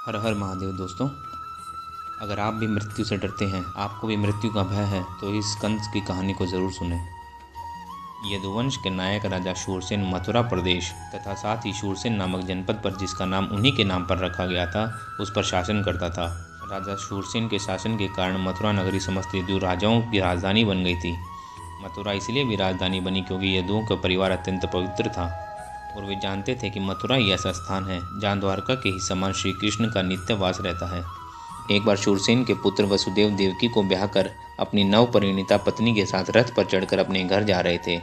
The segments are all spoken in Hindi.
हर हर महादेव दोस्तों, अगर आप भी मृत्यु से डरते हैं, आपको भी मृत्यु का भय है, तो इस कंस की कहानी को ज़रूर सुनें। यदुवंश के नायक राजा शूरसेन मथुरा प्रदेश तथा साथ ही शूरसेन नामक जनपद पर, जिसका नाम उन्हीं के नाम पर रखा गया था, उस पर शासन करता था। राजा शूरसेन के शासन के कारण मथुरा नगरी समस्त यदु राजाओं की राजधानी बन गई थी। मथुरा इसलिए भी राजधानी बनी क्योंकि यदुओं का परिवार अत्यंत पवित्र था और वे जानते थे कि मथुरा ही ऐसा स्थान है जहाँ द्वारका के ही समान श्री कृष्ण का नित्य वास रहता है। एक बार शूरसेन के पुत्र वसुदेव देवकी को ब्याह कर अपनी नवपरिणीता पत्नी के साथ रथ पर चढ़कर अपने घर जा रहे थे।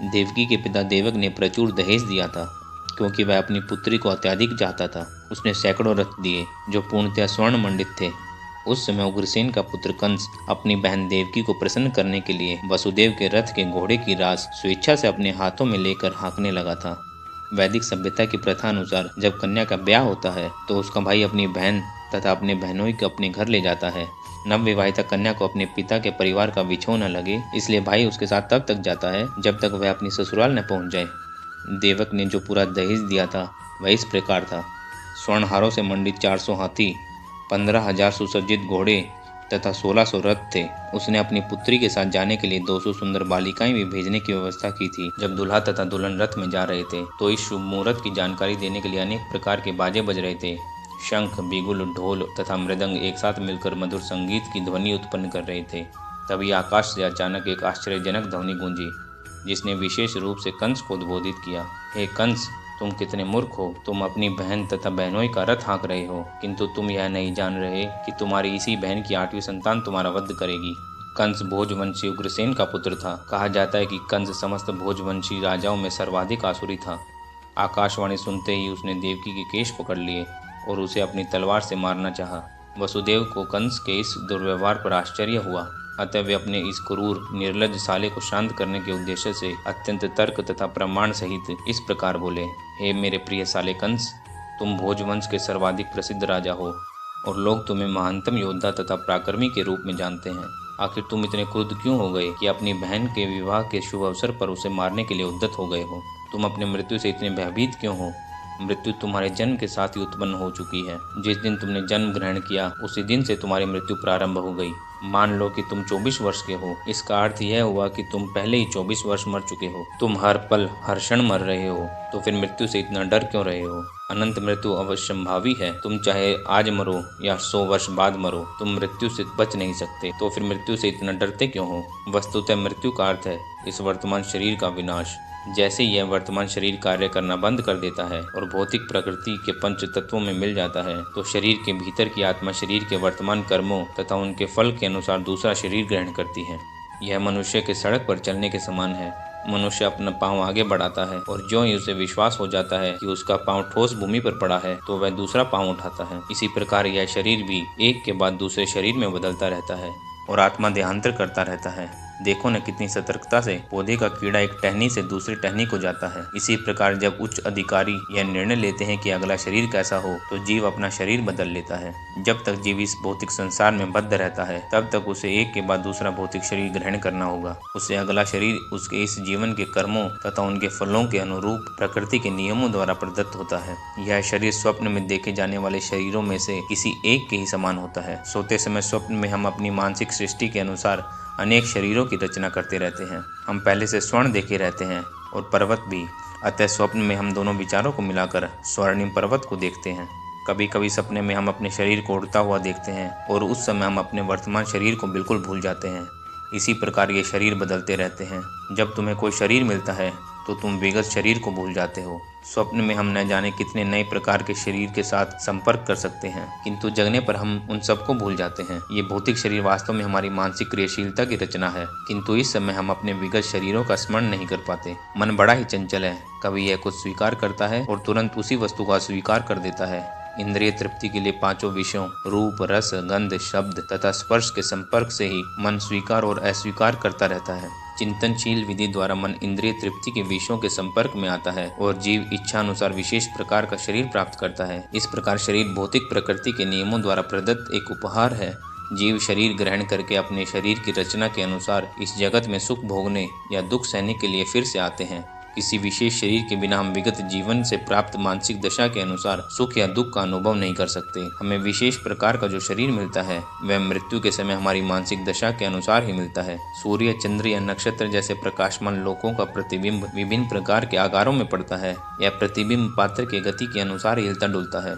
देवकी के पिता देवक ने प्रचुर दहेज दिया था क्योंकि वह अपनी पुत्री को अत्यधिक चाहता था। उसने सैकड़ों रथ दिए जो पूर्णतया स्वर्ण मंडित थे। उस समय उग्रसेन का पुत्र कंस अपनी बहन देवकी को प्रसन्न करने के लिए वसुदेव के रथ के घोड़े की रास स्वेच्छा से अपने हाथों में लेकर हाँकने लगा था। वैदिक सभ्यता की प्रथा अनुसार जब कन्या का ब्याह होता है तो उसका भाई अपनी बहन तथा अपने बहनोई को अपने घर ले जाता है। नवविवाहिता कन्या को अपने पिता के परिवार का बिछोह न लगे, इसलिए भाई उसके साथ तब तक जाता है जब तक वह अपनी ससुराल न पहुंच जाए। देवक ने जो पूरा दहेज दिया था वह इस प्रकार था: स्वर्णहारों से मंडित 400 हाथी, 15,000 सुसज्जित घोड़े तथा 1600 रथ थे। उसने अपनी पुत्री के साथ जाने के लिए 200 सुंदर बालिकाएं भी भेजने की व्यवस्था की थी। जब दूल्हा तथा दुल्हन रथ में जा रहे थे तो इस शुभ मुहूर्त की जानकारी देने के लिए अनेक प्रकार के बाजे बज रहे थे। शंख, बिगुल, ढोल तथा मृदंग एक साथ मिलकर मधुर संगीत की ध्वनि उत्पन्न कर रहे थे। तभी आकाश से अचानक एक आश्चर्यजनक ध्वनि गूंजी, जिसने विशेष रूप से कंस को उद्बोधित किया। हे कंस, तुम कितने मूर्ख हो! तुम अपनी बहन तथा बहनोई का रथ हाँक रहे हो, किंतु तुम यह नहीं जान रहे कि तुम्हारी इसी बहन की 8वीं संतान तुम्हारा वध करेगी। कंस भोजवंशी उग्रसेन का पुत्र था। कहा जाता है कि कंस समस्त भोजवंशी राजाओं में सर्वाधिक आसुरी था। आकाशवाणी सुनते ही उसने देवकी के केश पकड़ लिए और उसे अपनी तलवार से मारना चाहा। वसुदेव को कंस के इस दुर्व्यवहार पर आश्चर्य हुआ, अतः वे अपने इस क्रूर निर्लज्ज साले को शांत करने के उद्देश्य से अत्यंत तर्क तथा प्रमाण सहित इस प्रकार बोले: हे मेरे प्रिय साले कंस, तुम भोजवंश के सर्वाधिक प्रसिद्ध राजा हो और लोग तुम्हें महानतम योद्धा तथा पराक्रमी के रूप में जानते हैं। आखिर तुम इतने क्रुद्ध क्यों हो गए कि अपनी बहन के विवाह के शुभ अवसर पर उसे मारने के लिए उद्यत हो गए हो? तुम अपने मृत्यु से इतने भयभीत क्यों हो? मृत्यु तुम्हारे जन्म के साथ ही उत्पन्न हो चुकी है। जिस दिन तुमने जन्म ग्रहण किया उसी दिन से तुम्हारी मृत्यु प्रारंभ हो गई। मान लो कि तुम 24 वर्ष के हो, इसका अर्थ यह हुआ कि तुम पहले ही 24 वर्ष मर चुके हो। तुम हर पल हर क्षण मर रहे हो, तो फिर मृत्यु से इतना डर क्यों रहे हो? अनंत मृत्यु अवश्यंभावी है। तुम चाहे आज मरो या 100 वर्ष बाद मरो, तुम मृत्यु से बच नहीं सकते, तो फिर मृत्यु से इतना डरते क्यों हो? वस्तुतः मृत्यु का अर्थ है इस वर्तमान शरीर का विनाश। जैसे यह वर्तमान शरीर कार्य करना बंद कर देता है और भौतिक प्रकृति के पंच तत्वों में मिल जाता है, तो शरीर के भीतर की आत्मा शरीर के वर्तमान कर्मों तथा उनके फल के अनुसार दूसरा शरीर ग्रहण करती है। यह मनुष्य के सड़क पर चलने के समान है। मनुष्य अपना पांव आगे बढ़ाता है और ज्यों ही उसे विश्वास हो जाता है कि उसका पांव ठोस भूमि पर पड़ा है, तो वह दूसरा पांव उठाता है। इसी प्रकार यह शरीर भी एक के बाद दूसरे शरीर में बदलता रहता है और आत्मा देहांतर करता रहता है। देखो न कितनी सतर्कता से पौधे का कीड़ा एक टहनी से दूसरी टहनी को जाता है। इसी प्रकार जब उच्च अधिकारी यह निर्णय लेते हैं कि अगला शरीर कैसा हो, तो जीव अपना शरीर बदल लेता है। जब तक जीव इस भौतिक संसार में बद्ध रहता है, तब तक उसे एक के बाद दूसरा भौतिक शरीर ग्रहण करना होगा। उसे अगला शरीर उसके इस जीवन के कर्मों तथा उनके फलों के अनुरूप प्रकृति के नियमों द्वारा प्रदत्त होता है। यह शरीर स्वप्न में देखे जाने वाले शरीरों में से किसी एक के ही समान होता है। सोते समय स्वप्न में हम अपनी मानसिक सृष्टि के अनुसार अनेक शरीरों की रचना करते रहते हैं। हम पहले से स्वर्ण देखे रहते हैं और पर्वत भी, अतः स्वप्न में हम दोनों विचारों को मिलाकर स्वर्णिम पर्वत को देखते हैं। कभी कभी सपने में हम अपने शरीर को उड़ता हुआ देखते हैं और उस समय हम अपने वर्तमान शरीर को बिल्कुल भूल जाते हैं। इसी प्रकार ये शरीर बदलते रहते हैं। जब तुम्हें कोई शरीर मिलता है तो तुम विगत शरीर को भूल जाते हो। स्वप्न में हम न जाने कितने नए प्रकार के शरीर के साथ संपर्क कर सकते हैं, किंतु जगने पर हम उन सबको भूल जाते हैं। ये भौतिक शरीर वास्तव में हमारी मानसिक क्रियाशीलता की रचना है, किंतु इस समय हम अपने विगत शरीरों का स्मरण नहीं कर पाते। मन बड़ा ही चंचल है, कभी यह कुछ स्वीकार करता है और तुरंत उसी वस्तु का अस्वीकार कर देता है। इंद्रिय तृप्ति के लिए पांचों विषयों रूप, रस, गंध, शब्द तथा स्पर्श के संपर्क से ही मन स्वीकार और अस्वीकार करता रहता है। चिंतनशील विधि द्वारा मन इंद्रिय तृप्ति के विषयों के संपर्क में आता है और जीव इच्छा अनुसार विशेष प्रकार का शरीर प्राप्त करता है। इस प्रकार शरीर भौतिक प्रकृति के नियमों द्वारा प्रदत्त एक उपहार है। जीव शरीर ग्रहण करके अपने शरीर की रचना के अनुसार इस जगत में सुख भोगने या दुख सहने के लिए फिर से आते हैं, किसी विशेष शरीर के बिना हम विगत जीवन से प्राप्त मानसिक दशा के अनुसार सुख या दुख का अनुभव नहीं कर सकते। हमें विशेष प्रकार का जो शरीर मिलता है वह मृत्यु के समय हमारी मानसिक दशा के अनुसार ही मिलता है। सूर्य, चंद्र या नक्षत्र जैसे प्रकाशमान लोकों का प्रतिबिंब विभिन्न प्रकार के आकारों में पड़ता है। यह प्रतिबिंब पात्र के गति के अनुसार हिलता डुलता है।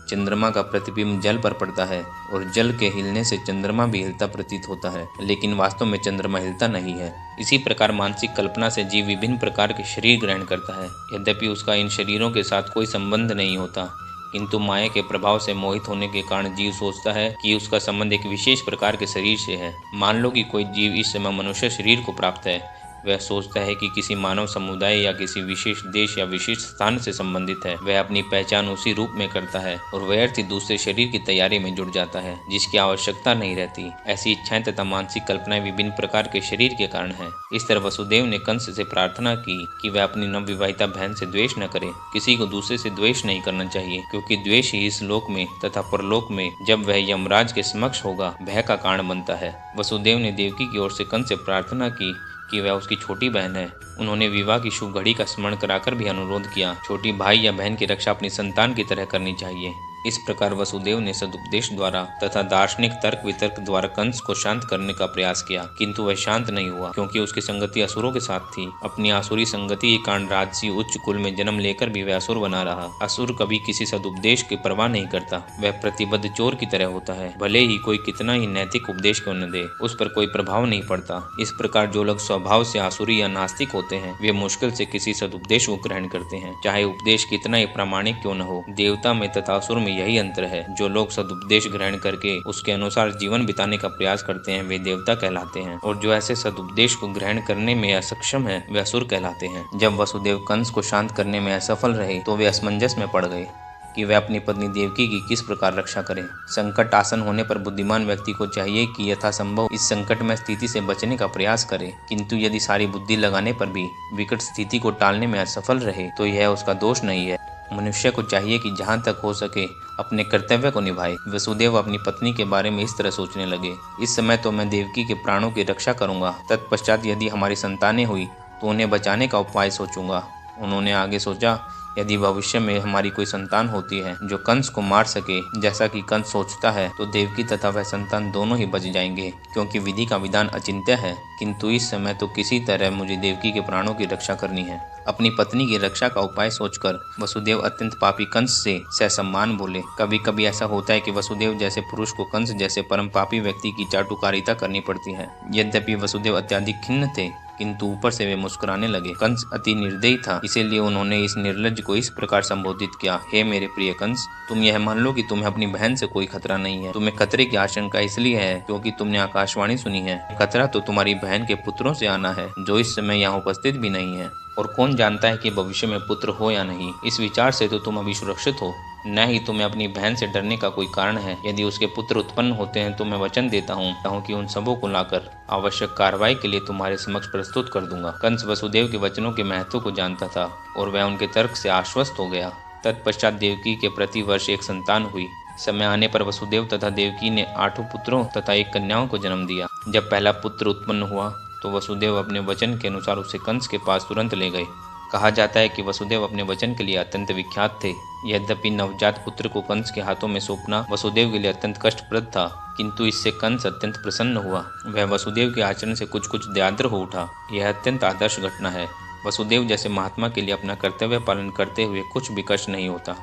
चंद्रमा का प्रतिबिंब जल पर पड़ता है और जल के हिलने से चंद्रमा भी हिलता प्रतीत होता है, लेकिन वास्तव में चंद्रमा हिलता नहीं है। इसी प्रकार मानसिक कल्पना से जीव विभिन्न प्रकार के शरीर ग्रहण करता है। यद्यपि उसका इन शरीरों के साथ कोई संबंध नहीं होता, किंतु माया के प्रभाव से मोहित होने के कारण जीव सोचता है कि उसका संबंध एक विशेष प्रकार के शरीर से है। मान लो कि कोई जीव इस समय मनुष्य शरीर को प्राप्त है। वह सोचता है कि किसी मानव समुदाय या किसी विशेष देश या विशेष स्थान से संबंधित है। वह अपनी पहचान उसी रूप में करता है और व्यर्थ ही दूसरे शरीर की तैयारी में जुट जाता है जिसकी आवश्यकता नहीं रहती। ऐसी इच्छाएं तथा मानसिक कल्पनाएं विभिन्न प्रकार के शरीर के कारण है। इस तरह वसुदेव ने कंस से प्रार्थना की कि वह अपनी नवविवाहिता बहन से द्वेष न करे। किसी को दूसरे से द्वेष नहीं करना चाहिए, क्योंकि द्वेष ही इस लोक में तथा परलोक में जब वह यमराज के समक्ष होगा भय का कारण बनता है। वसुदेव ने देवकी की ओर से कंस से प्रार्थना की कि वह उसकी छोटी बहन है। उन्होंने विवाह की शुभ घड़ी का स्मरण कराकर भी अनुरोध किया। छोटी भाई या बहन की रक्षा अपनी संतान की तरह करनी चाहिए। इस प्रकार वसुदेव ने सदुपदेश द्वारा तथा दार्शनिक तर्क वितर्क द्वारा कंस को शांत करने का प्रयास किया, किंतु वह शांत नहीं हुआ, क्योंकि उसकी संगति असुरों के साथ थी। अपनी आसुरी संगति के कारण राजसी उच्च कुल में जन्म लेकर भी वह असुर बना रहा। असुर कभी किसी सदुपदेश की परवाह नहीं करता। वह प्रतिबद्ध चोर की तरह होता है। भले ही कोई कितना ही नैतिक उपदेश क्यों न दे, उस पर कोई प्रभाव नहीं पड़ता। इस प्रकार जो लोग स्वभाव से आसुरी या नास्तिक होते हैं वे मुश्किल से किसी सदुपदेश को ग्रहण करते हैं, चाहे उपदेश कितना ही प्रामाणिक क्यों न हो। देवता में तथा असुर में यही अंतर है। जो लोग सदुपदेश ग्रहण करके उसके अनुसार जीवन बिताने का प्रयास करते हैं वे देवता कहलाते हैं, और जो ऐसे सदुपदेश को ग्रहण करने में असक्षम है वे असुर कहलाते हैं। जब वसुदेव कंस को शांत करने में असफल रहे तो वे असमंजस में पड़ गए कि वह अपनी पत्नी देवकी की किस प्रकार रक्षा करें। संकट आसन होने पर बुद्धिमान व्यक्ति को चाहिए कि यथासंभव इस संकटमय स्थिति से बचने का प्रयास करे, किंतु यदि सारी बुद्धि लगाने पर भी विकट स्थिति को टालने में असफल रहे तो यह उसका दोष नहीं है। मनुष्य को चाहिए कि जहाँ तक हो सके अपने कर्तव्य को निभाए। वसुदेव अपनी पत्नी के बारे में इस तरह सोचने लगे, इस समय तो मैं देवकी के प्राणों की रक्षा करूंगा, तत्पश्चात यदि हमारी संतानें हुई तो उन्हें बचाने का उपाय सोचूंगा। उन्होंने आगे सोचा, यदि भविष्य में हमारी कोई संतान होती है जो कंस को मार सके जैसा कि कंस सोचता है, तो देवकी तथा वह संतान दोनों ही बच जाएंगे, क्योंकि विधि का विधान अचिंत्य है। किंतु इस समय तो किसी तरह मुझे देवकी के प्राणों की रक्षा करनी है। अपनी पत्नी की रक्षा का उपाय सोचकर वसुदेव अत्यंत पापी कंस से ससम्मान बोले। कभी कभी ऐसा होता है कि वसुदेव जैसे पुरुष को कंस जैसे परम पापी व्यक्ति की चाटुकारिता करनी पड़ती है। यद्यपि वसुदेव अत्यधिक खिन्न थे, किंतु ऊपर से वे मुस्कुराने लगे। कंस अति निर्दयी था, इसीलिए उन्होंने इस निर्लज्ज को इस प्रकार संबोधित किया, हे मेरे प्रिय कंस, तुम यह मान लो कि तुम्हें अपनी बहन से कोई खतरा नहीं है। तुम्हें खतरे की आशंका इसलिए है क्योंकि तुमने आकाशवाणी सुनी है। खतरा तो तुम्हारी बहन के पुत्रों से आना है जो इस समय यहाँ उपस्थित भी नहीं है, और कौन जानता है कि भविष्य में पुत्र हो या नहीं। इस विचार से तो तुम अभी सुरक्षित हो, न ही तुम्हें अपनी बहन से डरने का कोई कारण है। यदि उसके पुत्र उत्पन्न होते हैं तो मैं वचन देता हूँ कि उन सबों को लाकर आवश्यक कार्रवाई के लिए तुम्हारे समक्ष प्रस्तुत कर दूंगा। कंस वसुदेव के वचनों के महत्व को जानता था और वह उनके तर्क से आश्वस्त हो गया। तत्पश्चात देवकी के प्रति वर्ष एक संतान हुई। समय आने पर वसुदेव तथा देवकी ने 8 पुत्रों तथा 1 कन्याओं को जन्म दिया। जब पहला पुत्र उत्पन्न हुआ तो वसुदेव अपने वचन के अनुसार उसे कंस के पास तुरंत ले गए। कहा जाता है कि वसुदेव अपने वचन के लिए अत्यंत विख्यात थे। यद्यपि नवजात पुत्र को कंस के हाथों में सौंपना वसुदेव के लिए अत्यंत कष्टप्रद था, किंतु इससे कंस अत्यंत प्रसन्न हुआ। वह वसुदेव के आचरण से कुछ दयाद्र हो उठा। यह अत्यंत आदर्श घटना है। वसुदेव जैसे महात्मा के लिए अपना कर्तव्य पालन करते हुए कुछ भी कष्ट नहीं होता।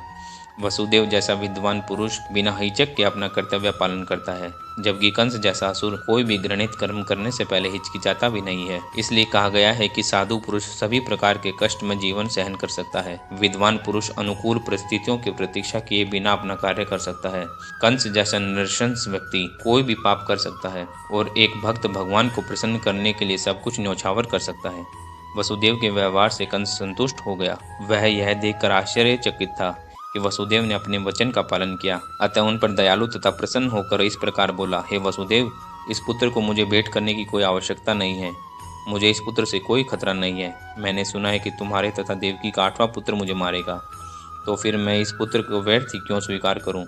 वसुदेव जैसा विद्वान पुरुष बिना हिचक के अपना कर्तव्य पालन करता है, जबकि कंस जैसा असुर कोई भी घृणित कर्म करने से पहले हिचकिचाता भी नहीं है। इसलिए कहा गया है कि साधु पुरुष सभी प्रकार के कष्ट में जीवन सहन कर सकता है। विद्वान पुरुष अनुकूल परिस्थितियों की प्रतीक्षा किए बिना अपना कार्य कर सकता है। कंस जैसा नृशंस व्यक्ति कोई भी पाप कर सकता है, और एक भक्त भगवान को प्रसन्न करने के लिए सब कुछ न्यौछावर कर सकता है। वसुदेव के व्यवहार से कंस संतुष्ट हो गया। वह यह देखकर आश्चर्यचकित था कि वसुदेव ने अपने वचन का पालन किया। अतः उन पर दयालु तथा प्रसन्न होकर इस प्रकार बोला, हे वसुदेव, इस पुत्र को मुझे भेंट करने की कोई आवश्यकता नहीं है। मुझे इस पुत्र से कोई खतरा नहीं है। मैंने सुना है कि तुम्हारे तथा देवकी का 8वां पुत्र मुझे मारेगा, तो फिर मैं इस पुत्र को व्यर्थ ही क्यों स्वीकार करूं?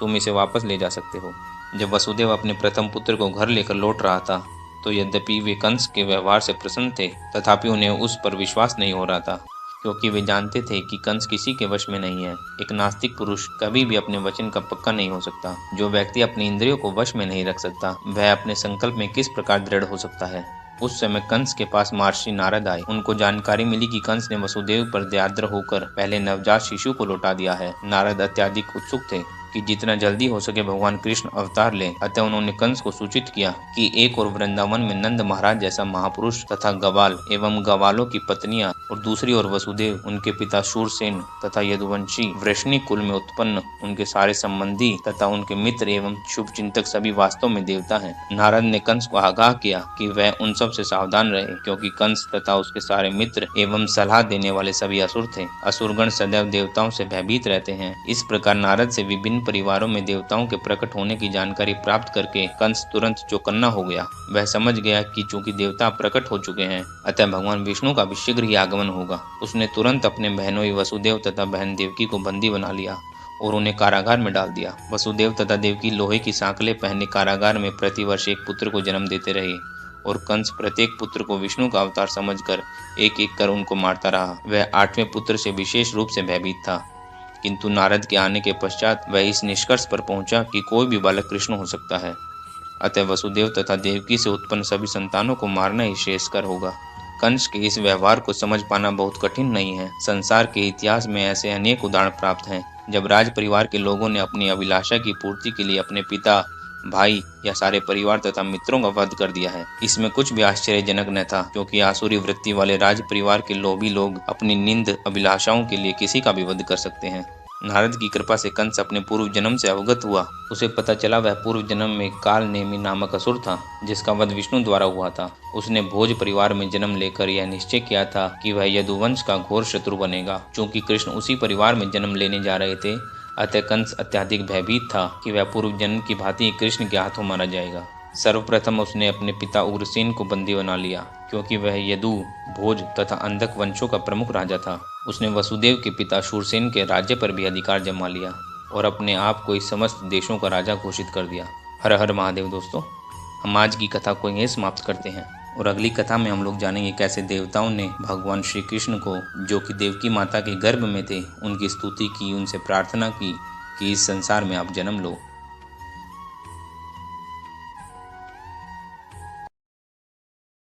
तुम इसे वापस ले जा सकते हो। जब वसुदेव अपने प्रथम पुत्र को घर लेकर लौट रहा था तो यद्यपि वे कंस के व्यवहार से प्रसन्न थे, तथापि उन्हें उस पर विश्वास नहीं हो रहा था, क्योंकि वे जानते थे कि कंस किसी के वश में नहीं है। एक नास्तिक पुरुष कभी भी अपने वचन का पक्का नहीं हो सकता। जो व्यक्ति अपनी इंद्रियों को वश में नहीं रख सकता, वह अपने संकल्प में किस प्रकार दृढ़ हो सकता है। उस समय कंस के पास महर्षि नारद आए। उनको जानकारी मिली कि कंस ने वसुदेव पर दयाद्र होकर पहले नवजात शिशु को लौटा दिया है। नारद अत्यधिक उत्सुक थे कि जितना जल्दी हो सके भगवान कृष्ण अवतार लें। अतः उन्होंने कंस को सूचित किया कि एक और वृंदावन में नंद महाराज जैसा महापुरुष तथा गवाल एवं गवालों की पत्नियां, और दूसरी ओर वसुदेव, उनके पिता शूरसेन तथा यदुवंशी वृष्णि कुल में उत्पन्न उनके सारे संबंधी तथा उनके मित्र एवं शुभ चिंतक सभी वास्तव में देवता हैं। नारद ने कंस को आगाह किया कि वह उन सब से सावधान रहे, क्योंकि कंस तथा उसके सारे मित्र एवं सलाह देने वाले सभी असुर थे। असुरगण सदैव देवताओं से भयभीत रहते हैं। इस प्रकार नारद से विभिन्न परिवारों में देवताओं के प्रकट होने की जानकारी प्राप्त करके कंस तुरंत चौकन्ना हो गया। वह समझ गया कि चूंकि देवता प्रकट हो चुके हैं, अतः भगवान विष्णु का भी शीघ्र ही आगमन होगा। उसने तुरंत अपने बहनोई वसुदेव तथा बहन देवकी को बंदी बना लिया और उन्हें कारागार में डाल दिया। वसुदेव तथा देवकी लोहे की सांकलें पहने कारागार में प्रतिवर्ष एक पुत्र को जन्म देते रहे, और कंस प्रत्येक पुत्र को विष्णु का अवतार समझकर एक एक कर उनको मारता रहा। वह 8वें पुत्र से विशेष रूप से भयभीत था, किंतु नारद के आने के पश्चात वह इस निष्कर्ष पर पहुंचा कि कोई भी बालक कृष्ण हो सकता है। अतः वसुदेव तथा देवकी से उत्पन्न सभी संतानों को मारना ही श्रेयस्कर होगा। कंस के इस व्यवहार को समझ पाना बहुत कठिन नहीं है। संसार के इतिहास में ऐसे अनेक उदाहरण प्राप्त हैं जब राज परिवार के लोगों ने अपनी अभिलाषा की पूर्ति के लिए अपने पिता, भाई या सारे परिवार तथा मित्रों का वध कर दिया है। इसमें कुछ भी आश्चर्यजनक न था, क्योंकि आसुरी वृत्ति वाले राज परिवार के लोभी लोग अपनी निंद अभिलाषाओं के लिए किसी का भी वध कर सकते हैं। नारद की कृपा से कंस अपने पूर्व जन्म से अवगत हुआ। उसे पता चला वह पूर्व जन्म में काल नेमि नामक असुर था, जिसका वध विष्णु द्वारा हुआ था। उसने भोज परिवार में जन्म लेकर यह निश्चय किया था कि वह यदुवंश का घोर शत्रु बनेगा। चूंकि कृष्ण उसी परिवार में जन्म लेने जा रहे थे, अतः कंस अत्यधिक भयभीत था कि वह पूर्व जन्म की भांति कृष्ण के हाथों मारा जाएगा। सर्वप्रथम उसने अपने पिता उग्रसेन को बंदी बना लिया, क्योंकि वह यदु, भोज तथा अंधक वंशों का प्रमुख राजा था। उसने वसुदेव के पिता शूरसेन के राज्य पर भी अधिकार जमा लिया और अपने आप को इस समस्त देशों का राजा घोषित कर दिया। हर हर महादेव। दोस्तों, हम आज की कथा को यहीं समाप्त करते हैं, और अगली कथा में हम लोग जानेंगे कैसे देवताओं ने भगवान श्री कृष्ण को, जो कि देवकी माता के गर्भ में थे, उनकी स्तुति की, उनसे प्रार्थना की कि इस संसार में आप जन्म लो।